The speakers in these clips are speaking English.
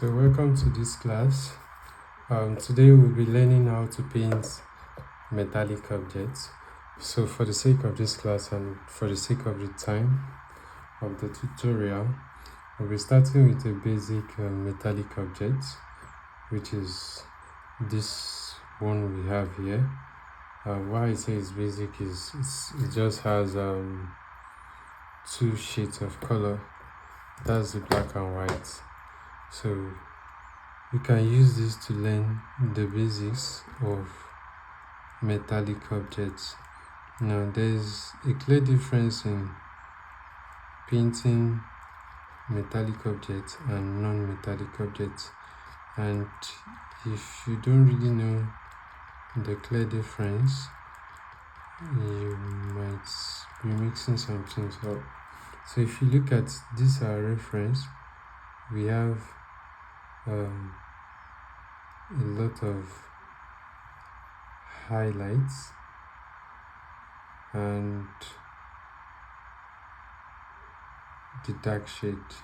So welcome to this class. Today we'll be learning how to paint metallic objects. So for the sake of this class and for the sake of the time of the tutorial, we'll be starting with a basic metallic object, which is this one we have here. Why I say it's basic is it just has two shades of color. That's the black and white. So we can use this to learn the basics of metallic objects. Now there's a clear difference in painting metallic objects and non-metallic objects, and if you don't really know the clear difference, you might be mixing some things up. So if you look at this reference, we have a lot of highlights and the dark shade.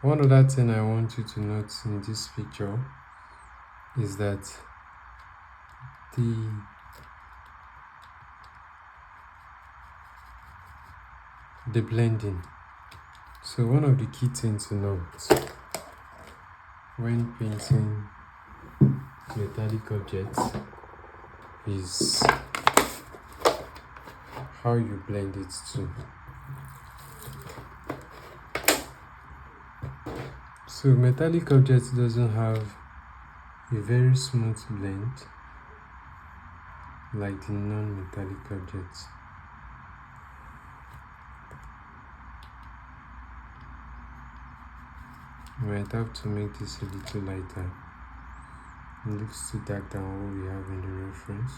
One other thing I want you to note in this picture is that the blending. So one of the key things to note when painting metallic objects is how you blend it too. So metallic objects doesn't have a very smooth blend like the non-metallic objects. You might have to make this a little lighter. It looks too dark than what we have in the reference.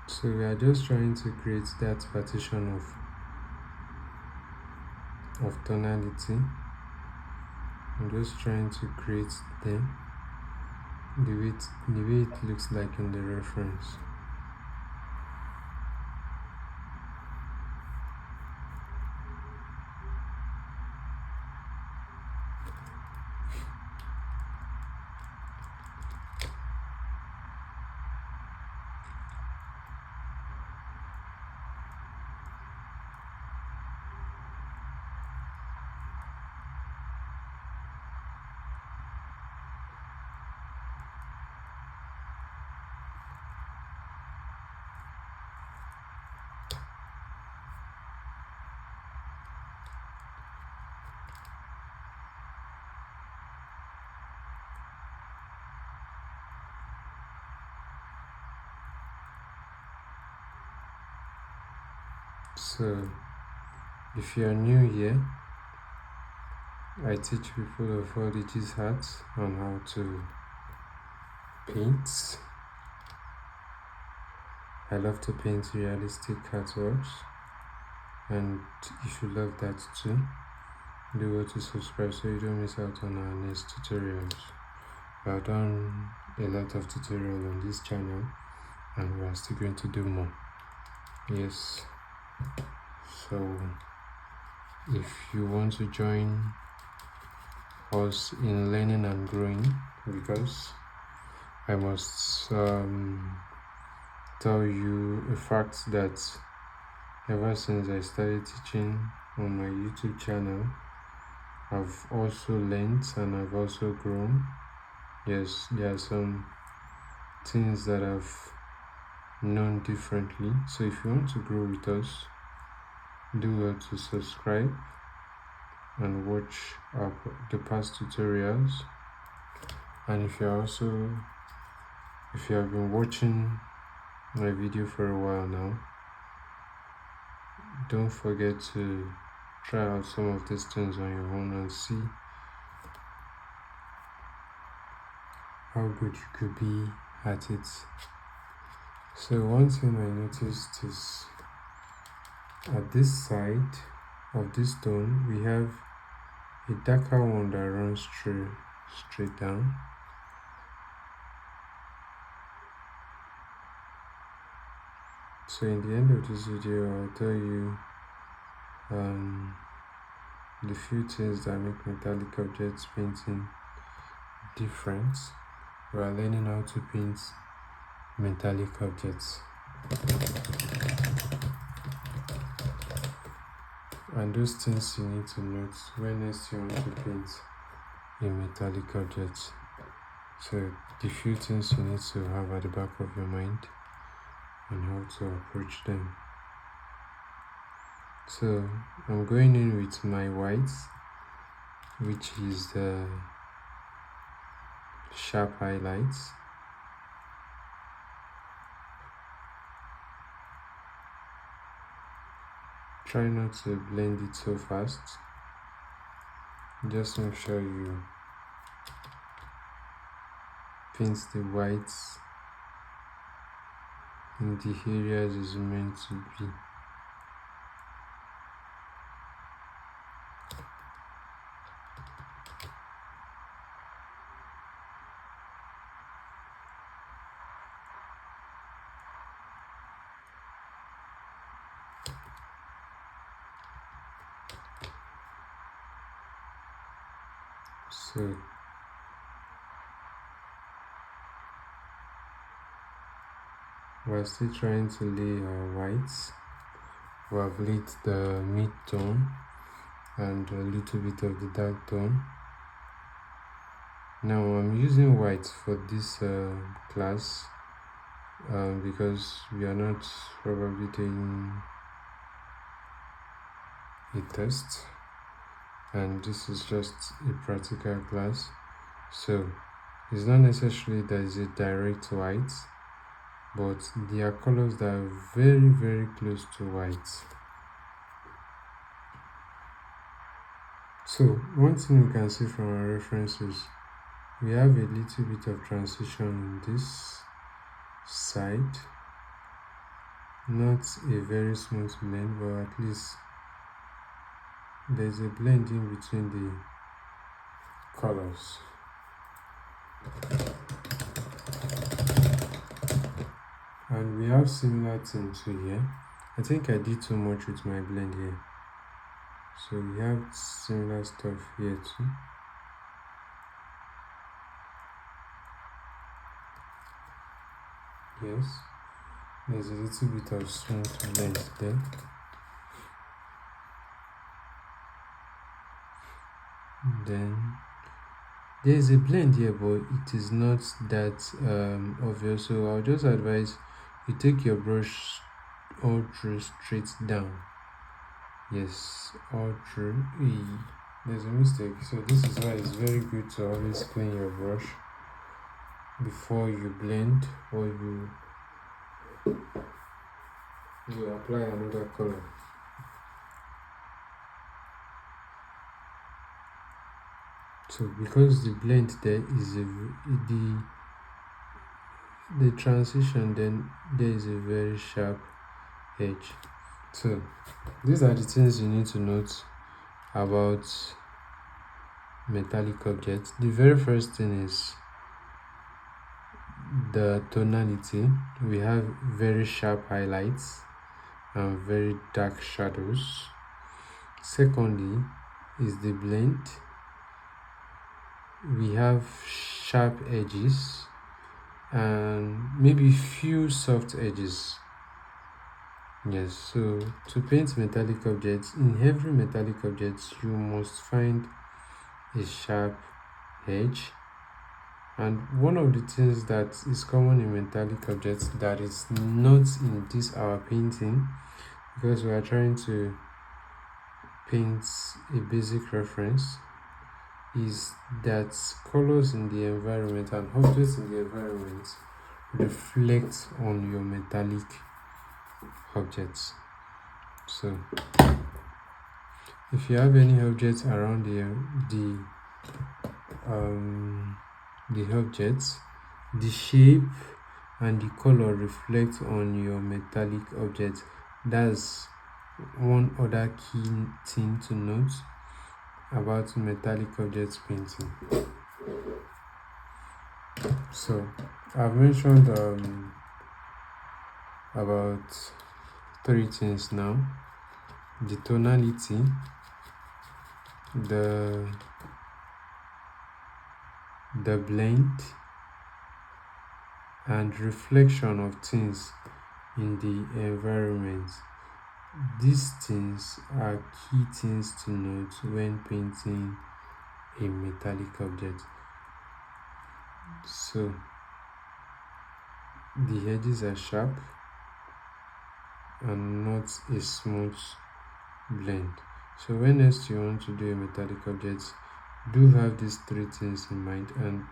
So we are just trying to create that partition of tonality. I'm just trying to create them the way it looks like in the reference. So if you are new here, I teach people of all ages arts on how to paint. I love to paint realistic artworks, and if you love that too, do well to subscribe so you don't miss out on our next tutorials. I've done a lot of tutorials on this channel and we are still going to do more. Yes, so if you want to join us in learning and growing, because I must tell you a fact that ever since I started teaching on my YouTube channel, I've also learned and I've also grown. Yes, there are some things that I've known differently. So if you want to grow with us, do well to subscribe and watch the past tutorials. And if you have been watching my video for a while now, don't forget to try out some of these things on your own and see how good you could be at it. So one thing I noticed is at this side of this stone we have a darker one that runs through. straight down. So in the end of this video, I'll tell you the few things that make metallic objects painting different. We are learning how to paint metallic objects. And those things you need to note when next you want to paint a metallic object. So the few things you need to have at the back of your mind and how to approach them. So I'm going in with my whites, which is the sharp highlights. Try not to blend it so fast. Just make sure you paint the whites in the areas it's meant to be. So we're still trying to lay our whites. We have laid the mid-tone and a little bit of the dark tone. Now I'm using white for this class because we are not probably doing a test, and this is just a practical class, so it's not necessarily that it's a direct white, but there are colors that are very close to white. So one thing we can see from our references, we have a little bit of transition in this side, not a very smooth blend, but at least there's a blend in between the colors. And we have similar things to here. I think I did too much with my blend here, so we have similar stuff here too. Yes, there's a little bit of smooth blend there. Then there's a blend here, but it is not that obvious, so I'll just advise you take your brush all through straight down. Yes, all through. There's a mistake, so this is why it's very good to always clean your brush before you blend or you apply another color. So because the blend there is the transition, then there is a very sharp edge. So these are the things you need to note about metallic objects. The very first thing is the tonality. We have very sharp highlights and very dark shadows. Secondly is the blend. We have sharp edges and maybe few soft edges. Yes, so to paint metallic objects, in every metallic object you must find a sharp edge. And one of the things that is common in metallic objects that is not in this our painting, because we are trying to paint a basic reference, is that colors in the environment and objects in the environment reflect on your metallic objects. So if you have any objects around the objects, the shape and the color reflect on your metallic object. That's one other key thing to note about metallic objects painting. So I've mentioned about three things now: the tonality, the blend, and reflection of things in the environment. These things are key things to note when painting a metallic object. So the edges are sharp and not a smooth blend. So when next you want to do a metallic object, do have these three things in mind and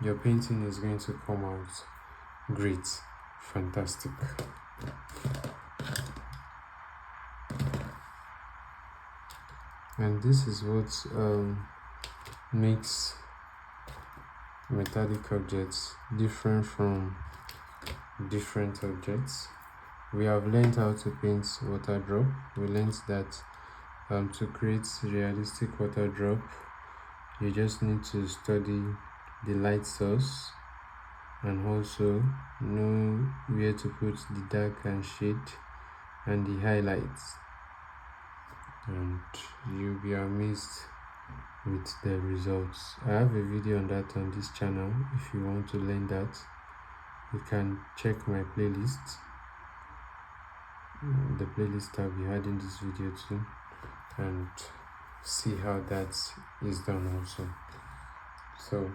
your painting is going to come out great. Fantastic. And this is what makes metallic objects different from different objects. We have learned how to paint water drop. We learned that to create realistic water drop, you just need to study the light source and also know where to put the dark and shade and the highlights, and you'll be amazed with the results. I have a video on that on this channel. If you want to learn that, you can check my playlist. The playlist I'll be adding this video to, and see how that is done also. So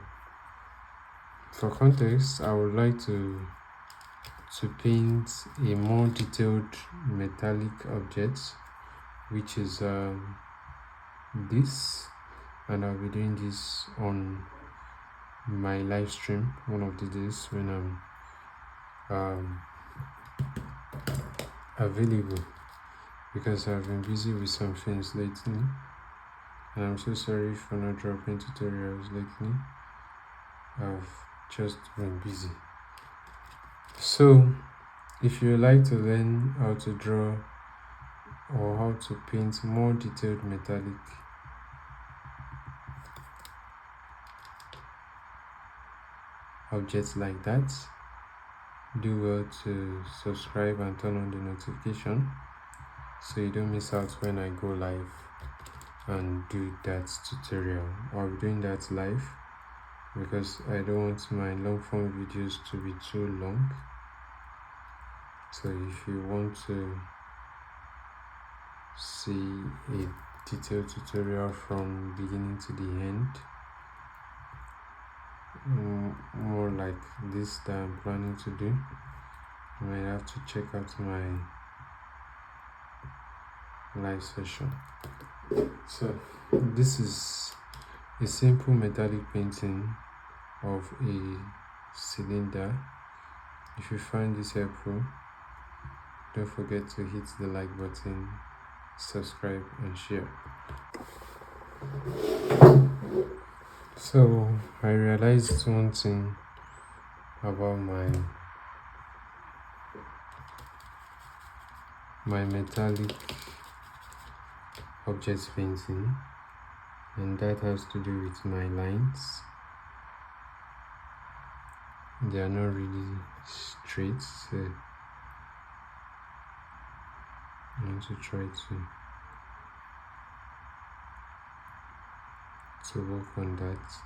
for context, I would like to paint a more detailed metallic object, which is this, and I'll be doing this on my live stream one of the days when I'm available, because I've been busy with some things lately, and I'm so sorry for not dropping tutorials lately. I've just been busy. So if you like to learn how to draw or how to paint more detailed metallic objects like that, do well to subscribe and turn on the notification so you don't miss out when I go live and do that tutorial. I'll be doing that live because I don't want my long form videos to be too long. So if you want to see a detailed tutorial from beginning to the end, more like this that I'm planning to do, you might have to check out my live session. So this is a simple metallic painting of a cylinder. If you find this helpful, don't forget to hit the like button, subscribe and share. So I realized one thing about my metallic object painting, and that has to do with my lines. They are not really straight, so I want to try to work on that.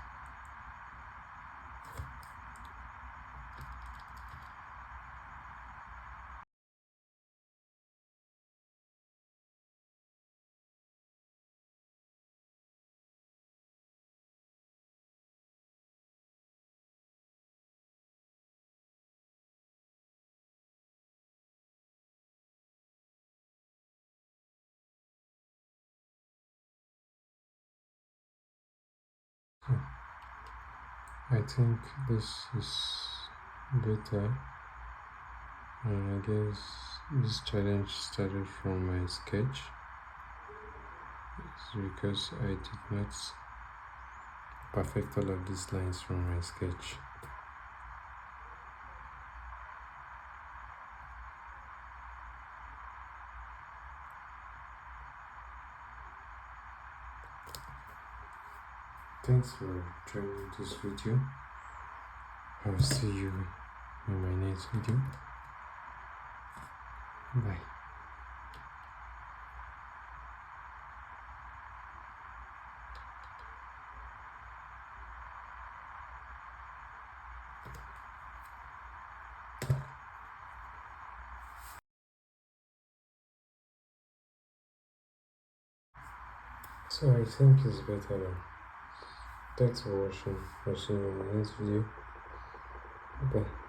I think this is better, and I guess this challenge started from my sketch. It's because I did not perfect all of these lines from my sketch. Thanks for joining this video. I'll see you in my next video. Bye. So I think it's better now. Thanks for watching. I'll see you in the next video. Bye.